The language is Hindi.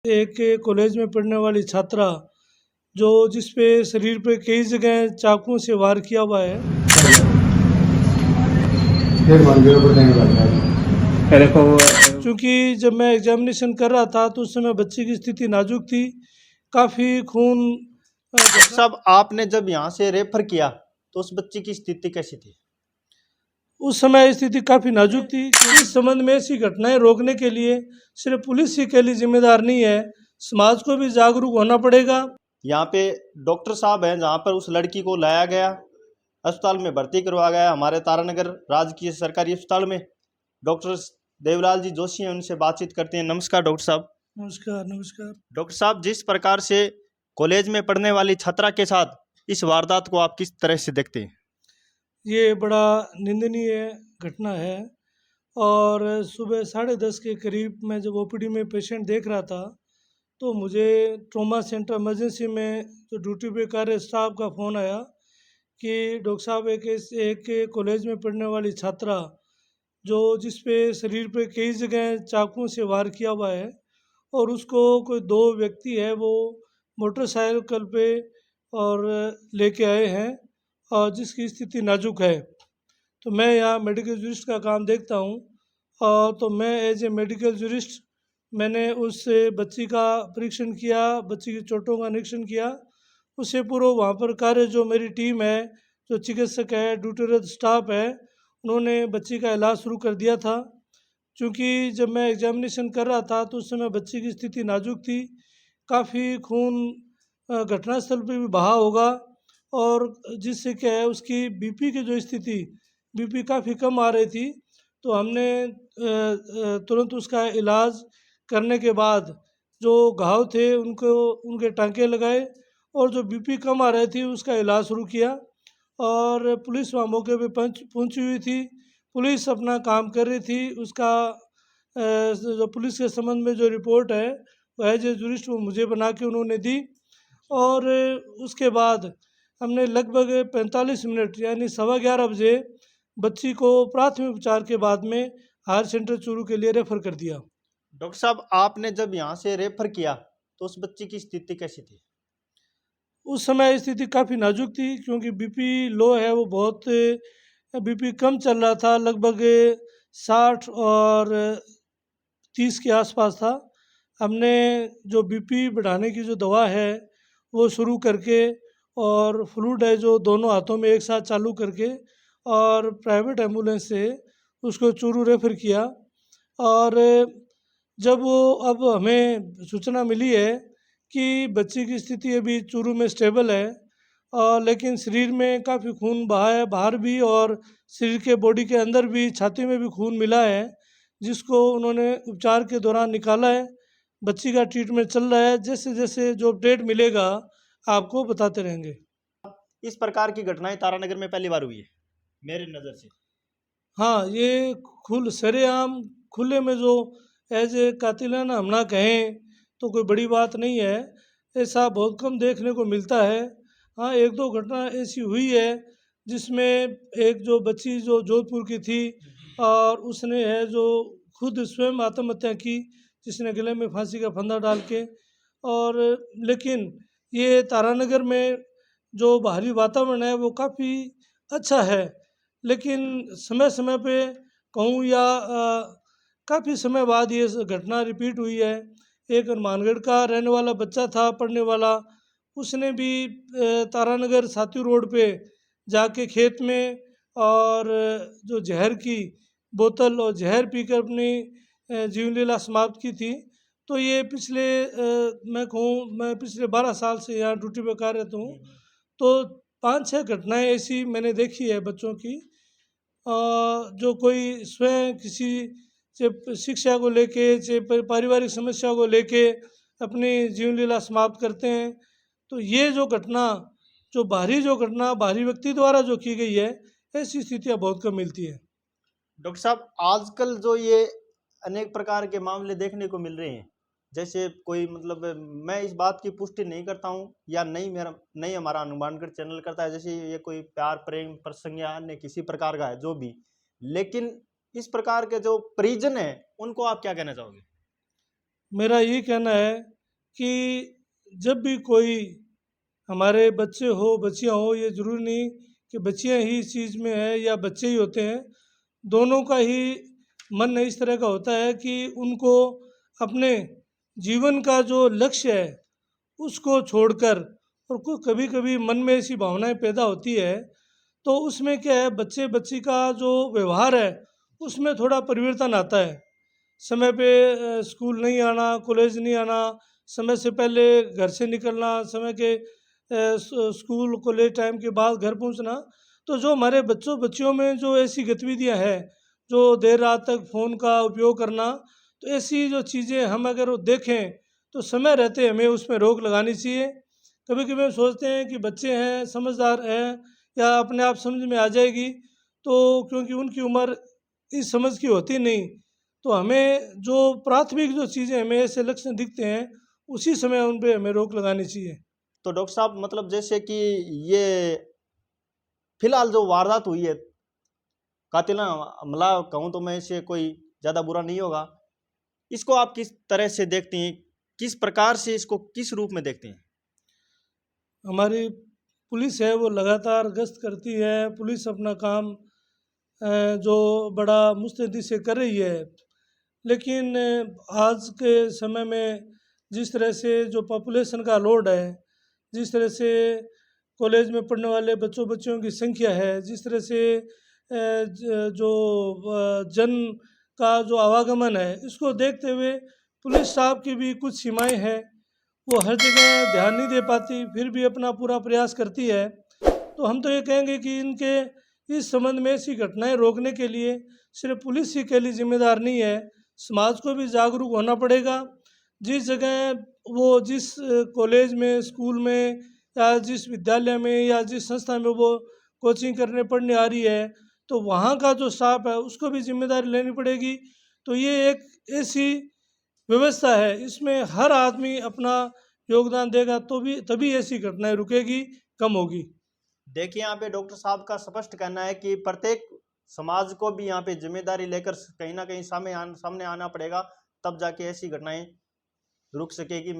एक कॉलेज में पढ़ने वाली छात्रा जो जिस पे शरीर पे कई जगह चाकुओं से वार किया हुआ है। देखो क्योंकि जब मैं एग्जामिनेशन कर रहा था तो उस समय बच्ची की स्थिति नाजुक थी, काफ़ी खून सब आपने जब यहाँ से रेफर किया तो उस बच्ची की स्थिति कैसी थी? उस समय स्थिति काफ़ी नाजुक थी। इस संबंध में ऐसी घटनाएं रोकने के लिए सिर्फ पुलिस ही के लिए जिम्मेदार नहीं है, समाज को भी जागरूक होना पड़ेगा। यहाँ पे डॉक्टर साहब हैं, जहाँ पर उस लड़की को लाया गया, अस्पताल में भर्ती करवाया गया, हमारे तारानगर राजकीय सरकारी अस्पताल में। डॉक्टर देवलाल जी जोशी हैं, उनसे बातचीत करते हैं। नमस्कार डॉक्टर साहब। नमस्कार। नमस्कार डॉक्टर साहब, जिस प्रकार से कॉलेज में पढ़ने वाली छात्रा के साथ इस वारदात को आप किस तरह से देखते हैं? ये बड़ा निंदनीय घटना है। और सुबह 10:30 के करीब मैं जब ओपीडी में पेशेंट देख रहा था तो मुझे ट्रॉमा सेंटर इमरजेंसी में जो ड्यूटी पे कार्य स्टाफ का फ़ोन आया कि डॉक्टर साहब एक कॉलेज में पढ़ने वाली छात्रा जो जिस पे शरीर पे कई जगह चाकुओं से वार किया हुआ है और उसको कोई 2 व्यक्ति है वो मोटरसाइकिल पे और लेके आए हैं और जिसकी स्थिति नाजुक है। तो मैं यहाँ मेडिकल जूरिस्ट का काम देखता हूँ और तो मैं एज ए मेडिकल जूरिस्ट मैंने उस बच्ची का परीक्षण किया, बच्ची की चोटों का निरीक्षण किया। उससे पूर्व वहाँ पर कार्य जो मेरी टीम है, जो चिकित्सक है, ड्यूटीरत स्टाफ है, उन्होंने बच्ची का इलाज शुरू कर दिया था। क्योंकि जब मैं एग्जामिनेशन कर रहा था तो उस समय बच्ची की स्थिति नाजुक थी, काफ़ी खून घटनास्थल पे भी बहा होगा और जिससे क्या है उसकी बीपी की जो स्थिति, बीपी काफ़ी कम आ रही थी। तो हमने तुरंत उसका इलाज करने के बाद जो घाव थे उनको उनके टाँके लगाए और जो बीपी कम आ रही थी उसका इलाज शुरू किया। और पुलिस वहाँ मौके पे पहुंची हुई थी, पुलिस अपना काम कर रही थी। उसका जो पुलिस के संबंध में जो रिपोर्ट है वो एज ए जूरिस्ट वो मुझे बना के उन्होंने दी। और उसके बाद हमने लगभग 45 मिनट यानी 11:15 बजे बच्ची को प्राथमिक उपचार के बाद में हायर सेंटर चूरू के लिए रेफर कर दिया। डॉक्टर साहब, आपने जब यहाँ से रेफर किया तो उस बच्ची की स्थिति कैसी थी? उस समय स्थिति काफ़ी नाजुक थी क्योंकि बीपी लो है, वो बहुत बीपी कम चल रहा था, लगभग 60 और 30 के आसपास था। हमने जो बीपी बढ़ाने की जो दवा है वो शुरू करके और फ्लूइड है जो दोनों हाथों में एक साथ चालू करके और प्राइवेट एम्बुलेंस से उसको चूरू रेफर किया। और जब वो अब हमें सूचना मिली है कि बच्ची की स्थिति अभी चूरू में स्टेबल है, लेकिन शरीर में काफ़ी खून बहा है बाहर भी और शरीर के बॉडी के अंदर भी छाती में भी खून मिला है, जिसको उन्होंने उपचार के दौरान निकाला है। बच्ची का ट्रीटमेंट चल रहा है, जैसे जैसे जो अपडेट मिलेगा आपको बताते रहेंगे। इस प्रकार की घटनाएं तारानगर में पहली बार हुई है मेरी नज़र से। हाँ, ये सरेआम खुले में जो एज ए कातिलाना हमला कहें तो कोई बड़ी बात नहीं है, ऐसा बहुत कम देखने को मिलता है। हाँ, 1-2 घटना ऐसी हुई है जिसमें एक जो बच्ची जो जोधपुर की थी और उसने है जो खुद स्वयं आत्महत्या की, जिसने गले में फांसी का फंदा डाल के। और लेकिन ये तारानगर में जो बाहरी वातावरण है वो काफ़ी अच्छा है, लेकिन समय समय पे कहूँ या काफ़ी समय बाद ये घटना रिपीट हुई है। एक हनुमानगढ़ का रहने वाला बच्चा था पढ़ने वाला, उसने भी तारानगर सातू रोड पे जाके खेत में और जो जहर की बोतल और जहर पीकर अपनी जीवन लीला समाप्त की थी। तो ये मैं पिछले 12 साल से यहाँ ड्यूटी पे कार्यरत हूँ, तो 5-6 घटनाएं ऐसी मैंने देखी है बच्चों की, जो कोई स्वयं किसी से शिक्षा को लेके चाहे पारिवारिक समस्या को लेके अपनी जीवन लीला समाप्त करते हैं। तो ये जो बाहरी व्यक्ति द्वारा जो की गई है, ऐसी स्थितियाँ बहुत कम मिलती है। डॉक्टर साहब, आजकल जो ये अनेक प्रकार के मामले देखने को मिल रहे हैं, जैसे कोई मतलब मैं इस बात की पुष्टि नहीं करता हूँ या नहीं हमारा हनुमानगढ़ चैनल करता है, जैसे ये कोई प्यार प्रेम प्रसंग या अन्य किसी प्रकार का है जो भी, लेकिन इस प्रकार के जो परिजन है उनको आप क्या कहना चाहोगे? मेरा ये कहना है कि जब भी कोई हमारे बच्चे हो बच्चियां हो, ये ज़रूरी नहीं कि बच्चियां ही इस चीज़ में है या बच्चे ही होते हैं, दोनों का ही मन इस तरह का होता है कि उनको अपने जीवन का जो लक्ष्य है उसको छोड़कर, और कभी कभी मन में ऐसी भावनाएं पैदा होती है, तो उसमें क्या है, बच्चे बच्ची का जो व्यवहार है उसमें थोड़ा परिवर्तन आता है। समय पे स्कूल नहीं आना, कॉलेज नहीं आना, समय से पहले घर से निकलना, समय के स्कूल कॉलेज टाइम के बाद घर पहुंचना। तो जो हमारे बच्चों बच्चियों में जो ऐसी गतिविधियां हैं, जो देर रात तक फ़ोन का उपयोग करना, तो ऐसी जो चीज़ें हम अगर वो देखें तो समय रहते हमें उसमें रोक लगानी चाहिए। कभी कभी हम सोचते हैं कि बच्चे हैं, समझदार हैं, या अपने आप समझ में आ जाएगी, तो क्योंकि उनकी उम्र इस समझ की होती नहीं, तो हमें जो प्राथमिक जो चीज़ें हमें ऐसे लक्षण दिखते हैं उसी समय उन पे हमें रोक लगानी चाहिए। तो डॉक्टर साहब मतलब जैसे कि ये फिलहाल जो वारदात हुई है, कातिला हमला कहूँ तो मैं इसे कोई ज़्यादा बुरा नहीं होगा, इसको आप किस तरह से देखते हैं, किस प्रकार से इसको किस रूप में देखते हैं? हमारी पुलिस है वो लगातार गश्त करती है, पुलिस अपना काम जो बड़ा मुस्तैदी से कर रही है, लेकिन आज के समय में जिस तरह से जो पॉपुलेशन का लोड है, जिस तरह से कॉलेज में पढ़ने वाले बच्चों बच्चियों की संख्या है, जिस तरह से जो जन का जो आवागमन है, इसको देखते हुए पुलिस साहब की भी कुछ सीमाएं हैं। वो हर जगह ध्यान नहीं दे पाती, फिर भी अपना पूरा प्रयास करती है। तो हम तो ये कहेंगे कि इनके इस संबंध में ऐसी घटनाएं रोकने के लिए सिर्फ पुलिस ही के लिए जिम्मेदार नहीं है, समाज को भी जागरूक होना पड़ेगा। जिस जगह वो जिस कॉलेज में, स्कूल में, या जिस विद्यालय में या जिस संस्था में वो कोचिंग करने पढ़ने आ रही है, तो वहाँ का जो स्टाफ है उसको भी जिम्मेदारी लेनी पड़ेगी। तो ये एक ऐसी व्यवस्था है, इसमें हर आदमी अपना योगदान देगा तो भी तभी ऐसी घटनाएं रुकेगी, कम होगी। देखिए यहाँ पे डॉक्टर साहब का स्पष्ट कहना है कि प्रत्येक समाज को भी यहाँ पे जिम्मेदारी लेकर कहीं ना कहीं सामने आना पड़ेगा, तब जाके ऐसी घटनाएं रुक सकेगी।